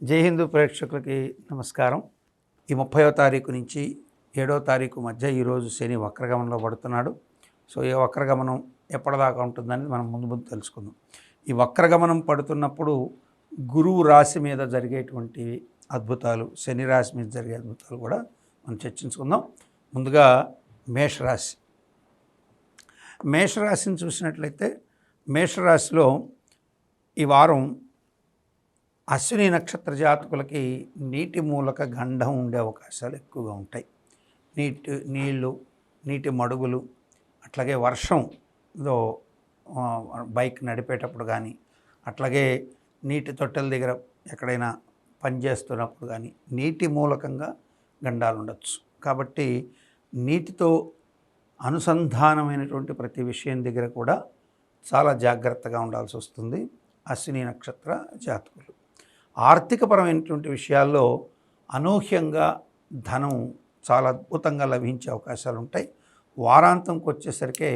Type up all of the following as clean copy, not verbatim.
జై హిందూ ప్రేక్షకులకి నమస్కారం. ఈ 30వ తారీఖు నుంచి 7వ తారీఖు మధ్య ఈరోజు శని వక్రగమనంలో పడుతున్నాడు. సో ఈ వక్రగమనం ఎప్పటిదాకా ఉంటుందని మనం ముందు తెలుసుకుందాం. ఈ వక్రగమనం పడుతున్నప్పుడు గురువు రాశి మీద జరిగేటువంటి అద్భుతాలు, శని రాశి మీద జరిగే అద్భుతాలు కూడా మనం చర్చించుకుందాం. ముందుగా మేషరాశి. మేషరాశిని చూసినట్లయితే మేషరాశిలో ఈ వారం అశ్విని నక్షత్ర జాతకులకి నీటి మూలక గండం ఉండే అవకాశాలు ఎక్కువగా ఉంటాయి. నీళ్ళు, నీటి మడుగులు, అట్లాగే వర్షంలో బైక్ నడిపేటప్పుడు కానీ, అట్లాగే నీటి తొట్టెల దగ్గర ఎక్కడైనా పనిచేస్తున్నప్పుడు కానీ నీటి మూలకంగా గండాలు ఉండొచ్చు. కాబట్టి నీటితో అనుసంధానమైనటువంటి ప్రతి విషయం దగ్గర కూడా చాలా జాగ్రత్తగా ఉండాల్సి వస్తుంది అశ్విని నక్షత్ర జాతకులు. ఆర్థికపరమైనటువంటి విషయాల్లో అనూహ్యంగా ధనం చాలా అద్భుతంగా లభించే అవకాశాలు ఉంటాయి. వారాంతంకి వచ్చేసరికి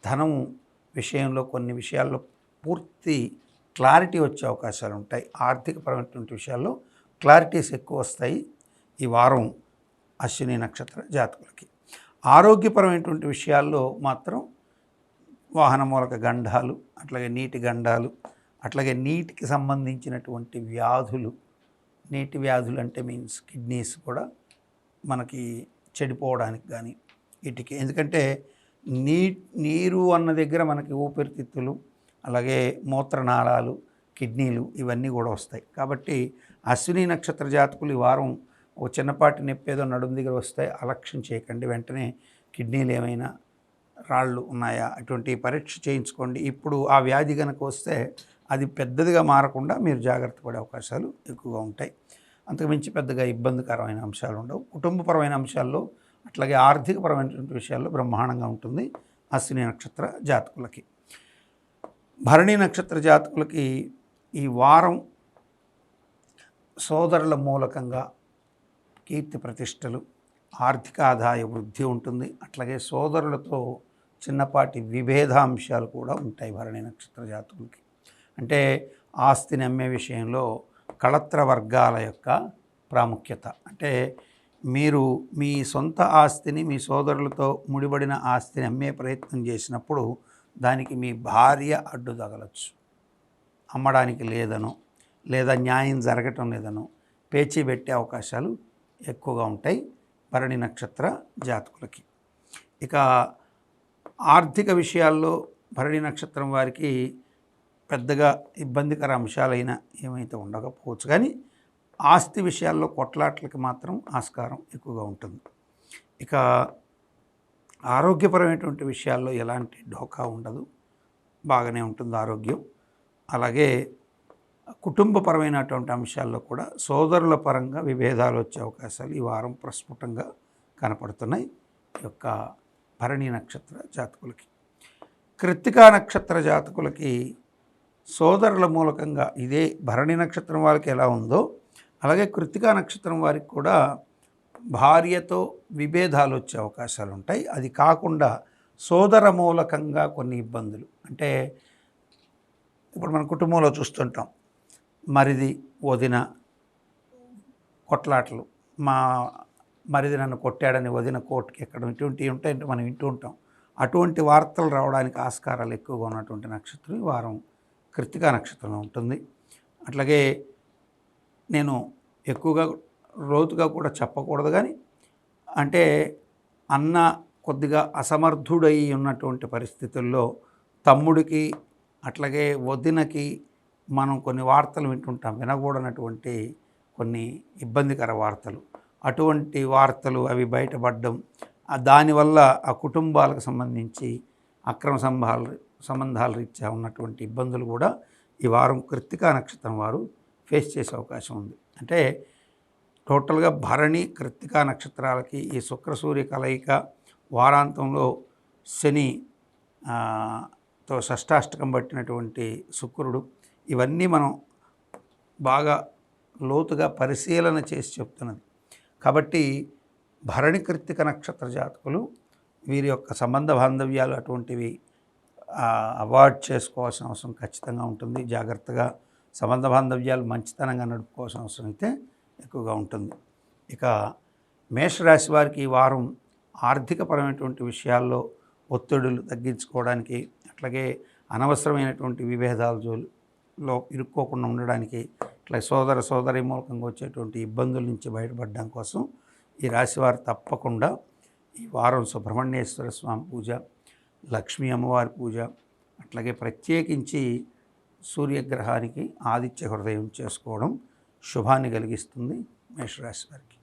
ధనం విషయంలో కొన్ని విషయాల్లో పూర్తి క్లారిటీ వచ్చే అవకాశాలు ఉంటాయి. ఆర్థికపరమైనటువంటి విషయాల్లో క్లారిటీస్ ఎక్కువ వస్తాయి ఈ వారం అశ్విని నక్షత్ర జాతకులకి. ఆరోగ్యపరమైనటువంటి విషయాల్లో మాత్రం వాహన మూలక గండాలు, అట్లాగే నీటి గండాలు, అట్లాగే నీటికి సంబంధించినటువంటి వ్యాధులు, నీటి వ్యాధులు అంటే మీన్స్ కిడ్నీస్ కూడా మనకి చెడిపోవడానికి కానీ వీటికి, ఎందుకంటే నీరు అన్న దగ్గర మనకి ఊపిరితిత్తులు, అలాగే మూత్రనాళాలు, కిడ్నీలు ఇవన్నీ కూడా వస్తాయి. కాబట్టి అశ్విని నక్షత్ర జాతకులు ఈ వారం ఓ చిన్నపాటి నొప్పి ఏదో నడుము దగ్గర వస్తాయి, అలక్ష్యం చేయకండి. వెంటనే కిడ్నీలు ఏమైనా రాళ్ళు ఉన్నాయా అటువంటి పరీక్ష చేయించుకోండి. ఇప్పుడు ఆ వ్యాధి కనుక వస్తే అది పెద్దదిగా మారకుండా మీరు జాగ్రత్త పడే అవకాశాలు ఎక్కువగా ఉంటాయి. అంతకుమించి పెద్దగా ఇబ్బందికరమైన అంశాలు ఉండవు. కుటుంబపరమైన అంశాల్లో, అట్లాగే ఆర్థికపరమైనటువంటి విషయాల్లో బ్రహ్మాండంగా ఉంటుంది అశ్విని నక్షత్ర జాతకులకి. భరణి నక్షత్ర జాతకులకి ఈ వారం సోదరుల మూలకంగా కీర్తి ప్రతిష్టలు, ఆర్థిక ఆదాయ వృద్ధి ఉంటుంది. అట్లాగే సోదరులతో చిన్నపాటి విభేదాంశాలు కూడా ఉంటాయి భరణి నక్షత్ర జాతకులకి. అంటే ఆస్తిని అమ్మే విషయంలో కళత్ర వర్గాల యొక్క ప్రాముఖ్యత. అంటే మీరు మీ సొంత ఆస్తిని, మీ సోదరులతో ముడిపడిన ఆస్తిని అమ్మే ప్రయత్నం చేసినప్పుడు దానికి మీ భార్య అడ్డు తగలచ్చు. అమ్మడానికి లేదనో, లేదా న్యాయం జరగటం లేదనో పేచీ పెట్టే అవకాశాలు ఎక్కువగా ఉంటాయి భరణి నక్షత్ర జాతకులకి. ఇక ఆర్థిక విషయాల్లో భరణి నక్షత్రం వారికి పెద్దగా ఇబ్బందికర అంశాలైనా ఏమైతే ఉండకపోవచ్చు, కానీ ఆస్తి విషయాల్లో కొట్లాట్లకి మాత్రం ఆస్కారం ఎక్కువగా ఉంటుంది. ఇక ఆరోగ్యపరమైనటువంటి విషయాల్లో ఎలాంటి ఢోకా ఉండదు, బాగానే ఉంటుంది ఆరోగ్యం. అలాగే కుటుంబపరమైనటువంటి అంశాల్లో కూడా సోదరుల పరంగా విభేదాలు వచ్చే అవకాశాలు ఈ వారం ప్రస్ఫుటంగా కనపడుతున్నాయి ఈ యొక్క భరణి నక్షత్ర జాతకులకి. కృత్తికా నక్షత్ర జాతకులకి సోదరుల మూలకంగా ఇదే భరణి నక్షత్రం వారికి ఎలా ఉందో అలాగే కృత్తికా నక్షత్రం వారికి కూడా భార్యతో విభేదాలు వచ్చే అవకాశాలు ఉంటాయి. అది కాకుండా సోదర మూలకంగా కొన్ని ఇబ్బందులు, అంటే ఇప్పుడు మన కుటుంబంలో చూస్తుంటాం, మరిది వదిన కొట్లాటలు, మా మరిది నన్ను కొట్టాడని వదిన కోర్టుకి ఎక్కడం, ఇటువంటివి ఉంటాయంటే మనం వింటూ ఉంటాం. అటువంటి వార్తలు రావడానికి ఆస్కారాలు ఎక్కువగా ఉన్నటువంటి నక్షత్రం ఈ వారం కృత్తికా నక్షత్రంలో ఉంటుంది. అట్లాగే నేను ఎక్కువగా లోతుగా కూడా చెప్పకూడదు, కానీ అంటే అన్న కొద్దిగా అసమర్థుడై ఉన్నటువంటి పరిస్థితుల్లో తమ్ముడికి, అట్లాగే వదినకి మనం కొన్ని వార్తలు వింటుంటాం, వినకూడనటువంటి కొన్ని ఇబ్బందికర వార్తలు. అటువంటి వార్తలు అవి బయటపడడం, దానివల్ల ఆ కుటుంబాలకు సంబంధించి అక్రమ సంబంధాల రీత్యా ఉన్నటువంటి ఇబ్బందులు కూడా ఈ వారం కృత్తికా నక్షత్రం వారు ఫేస్ చేసే అవకాశం ఉంది. అంటే టోటల్గా భరణి కృత్తికా నక్షత్రాలకి ఈ శుక్ర సూర్య కలయిక, వారాంతంలో శని తో షష్టాష్టకం పట్టినటువంటి శుక్రుడు, ఇవన్నీ మనం బాగా లోతుగా పరిశీలన చేసి చెప్తున్నది. కాబట్టి భరణి కృత్తిక నక్షత్ర జాతకులు వీరి యొక్క సంబంధ బాంధవ్యాలు అటువంటివి అవాయిడ్ చేసుకోవాల్సిన అవసరం ఖచ్చితంగా ఉంటుంది. జాగ్రత్తగా సంబంధ బాంధవ్యాలు మంచితనంగా నడుపుకోవాల్సిన అవసరం అయితే ఎక్కువగా ఉంటుంది. ఇక మేషరాశి వారికి ఈ వారం ఆర్థికపరమైనటువంటి విషయాల్లో ఒత్తిడులు తగ్గించుకోవడానికి, అట్లాగే అనవసరమైనటువంటి విభేదాలలో ఇరుక్కోకుండా ఉండడానికి, ఇట్లా సోదరి మూలకంగా వచ్చేటువంటి ఇబ్బందుల నుంచి బయటపడడం కోసం ఈ రాశివారు తప్పకుండా ఈ వారం సుబ్రహ్మణ్యేశ్వర స్వామి పూజ, లక్ష్మీ అమ్మవారి పూజ, అట్లాగే ప్రత్యేకించి సూర్యగ్రహానికి ఆదిత్య హృదయం చేసుకోవడం శుభాన్ని కలిగిస్తుంది మేషరాశి వారికి.